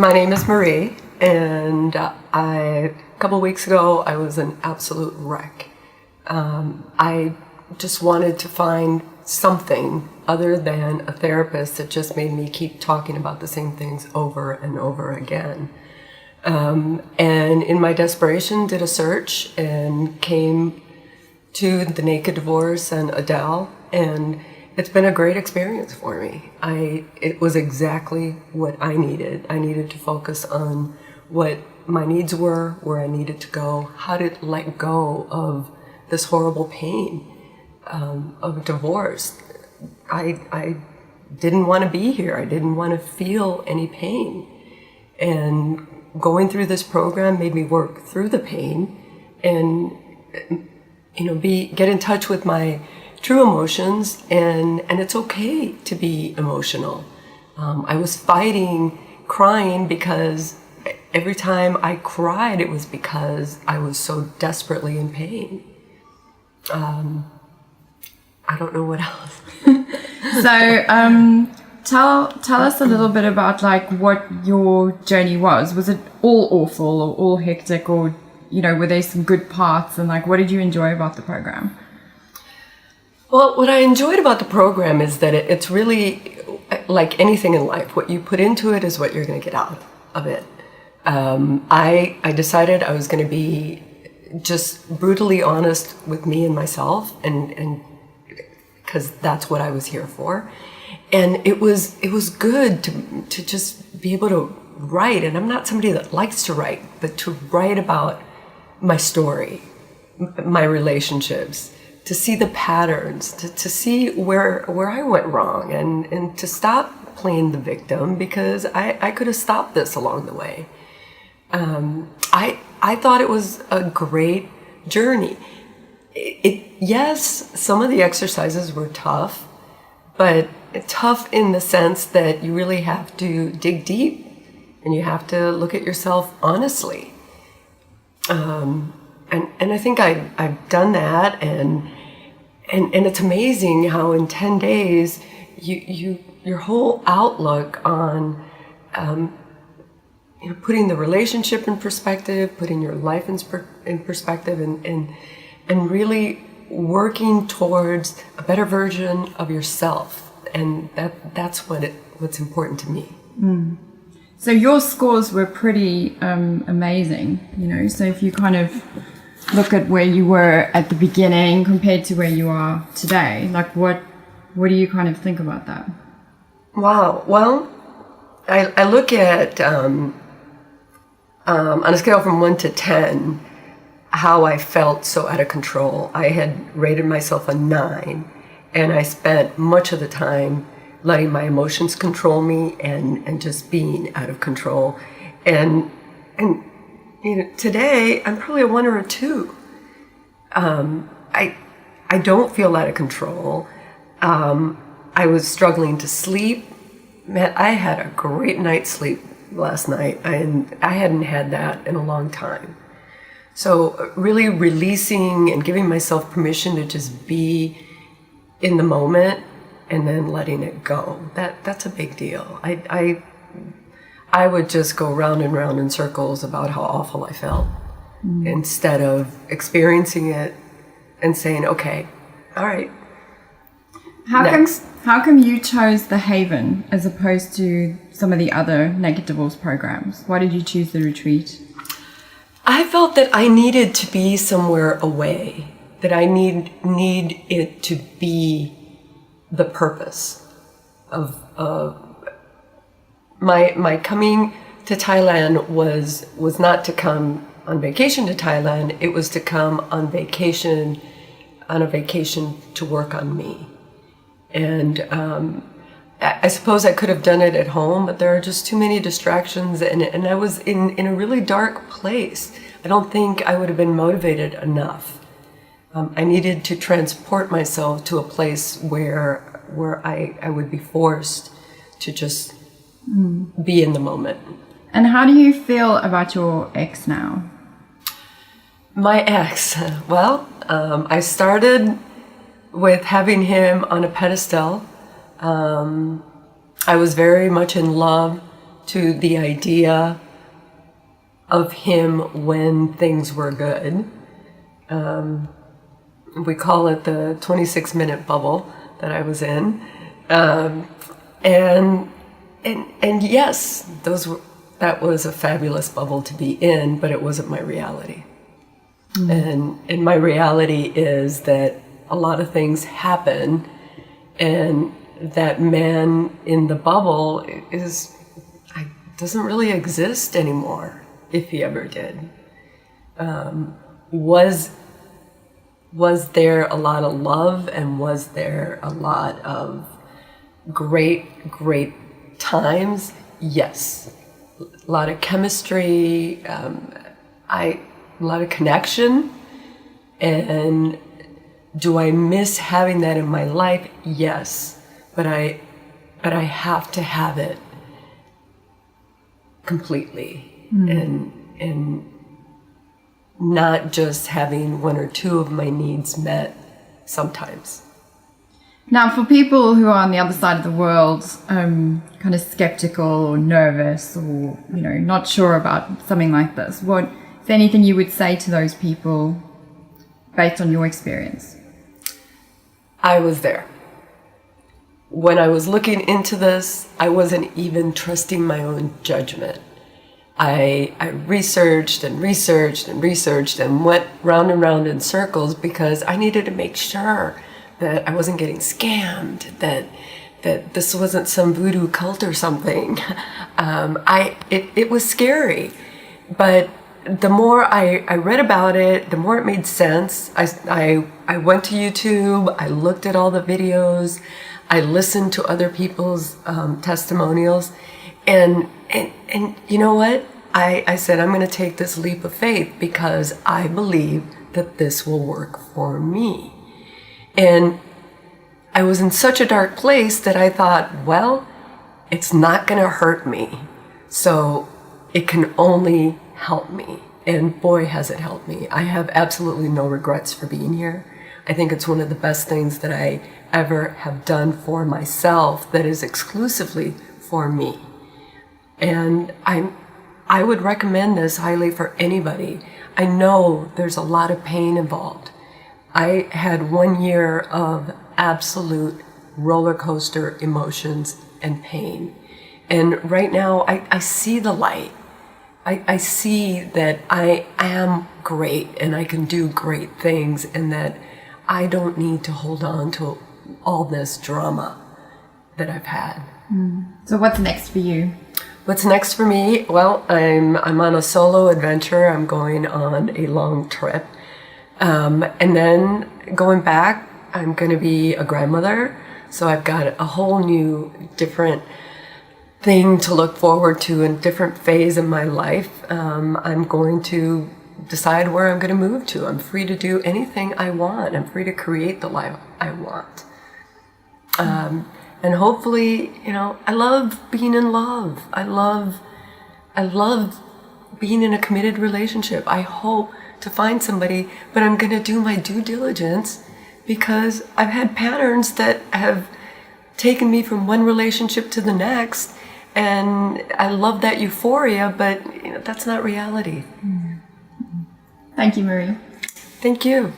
My name is Marie, and a couple weeks ago I was an absolute wreck. I just wanted to find something other than a therapist that just made me keep talking about the same things over and over again. And in my desperation did a search and came to the Naked Divorce and Adele, and it's been a great experience for me. It was exactly what I needed. I needed to focus on what my needs were, where I needed to go, how to let go of this horrible pain of divorce. I didn't want to be here. I didn't want to feel any pain. And going through this program made me work through the pain and get in touch with my true emotions, and it's okay to be emotional. I was fighting crying because every time I cried, it was because I was so desperately in pain. I don't know what else. So, tell us a little bit about what your journey was. Was it all awful or all hectic, or were there some good parts, and what did you enjoy about the program? Well, what I enjoyed about the program is that it's really like anything in life. What you put into it is what you're going to get out of it. I decided I was going to be just brutally honest with me and myself, and because that's what I was here for. And it was good to just be able to write. And I'm not somebody that likes to write, but to write about my story, my relationships, to see the patterns, to see where I went wrong, and to stop playing the victim, because I could have stopped this along the way. I thought it was a great journey. Yes, some of the exercises were tough, but tough in the sense that you really have to dig deep and you have to look at yourself honestly. And I think I've done that, and it's amazing how in 10 days your whole outlook on putting the relationship in perspective, putting your life in perspective, and really working towards a better version of yourself, and that's what's important to me. Mm. So your scores were pretty amazing, So if you kind of look at where you were at the beginning compared to where you are today, what do you kind of think about that? Wow. Well, I look at on a scale from 1 to 10 how I felt so out of control. I had rated myself a 9, and I spent much of the time letting my emotions control me and just being out of control. And today I'm probably a 1 or a 2. I don't feel out of control. I was struggling to sleep. Man, I had a great night's sleep last night, and I hadn't had that in a long time. So really releasing and giving myself permission to just be in the moment and then letting it go. That's a big deal. I would just go round and round in circles about how awful I felt, instead of experiencing it and saying, okay, all right. How come you chose the Haven as opposed to some of the other Naked Divorce programs? Why did you choose the retreat? I felt that I needed to be somewhere away, that I need it to be the purpose of my coming to Thailand was not to come on vacation to Thailand. It was to come on a vacation to work on me. And I suppose I could have done it at home, but there are just too many distractions, and I was in a really dark place. I don't think I would have been motivated enough. I needed to transport myself to a place where I would be forced to just be in the moment. And how do you feel about your ex now? My ex, well, I started with having him on a pedestal. I was very much in love to the idea of him when things were good. We call it the 26-minute bubble that I was in. And yes, that was a fabulous bubble to be in, but it wasn't my reality. And my reality is that a lot of things happen, and that man in the bubble doesn't really exist anymore, if he ever did. Was there a lot of love, and was there a lot of great times? Yes. A lot of chemistry, a lot of connection. And do I miss having that in my life? Yes. But I have to have it completely. And not just having one or two of my needs met sometimes. Now, for people who are on the other side of the world, kind of skeptical or nervous or, not sure about something like this, what is there anything you would say to those people based on your experience? I was there. When I was looking into this, I wasn't even trusting my own judgment. I researched and went round and round in circles because I needed to make sure that I wasn't getting scammed, that this wasn't some voodoo cult or something. It was scary, but the more I read about it, the more it made sense. I went to YouTube, I looked at all the videos, I listened to other people's testimonials, and you know what? I said, I'm going to take this leap of faith because I believe that this will work for me. And I was in such a dark place that I thought, well, it's not going to hurt me. So it can only help me. And boy, has it helped me. I have absolutely no regrets for being here. I think it's one of the best things that I ever have done for myself that is exclusively for me. And I would recommend this highly for anybody. I know there's a lot of pain involved. I had 1 year of absolute roller coaster emotions and pain. And right now I see the light. I see that I am great and I can do great things, and that I don't need to hold on to all this drama that I've had. So what's next for you? What's next for me? Well, I'm on a solo adventure. I'm going on a long trip. And then going back, I'm going to be a grandmother. So I've got a whole new, different thing to look forward to, in a different phase of my life. I'm going to decide where I'm going to move to. I'm free to do anything I want. I'm free to create the life I want. And hopefully, I love being in love. I love being in a committed relationship. I hope to find somebody, but I'm going to do my due diligence, because I've had patterns that have taken me from one relationship to the next, and I love that euphoria, but that's not reality. Thank you, Marie. Thank you.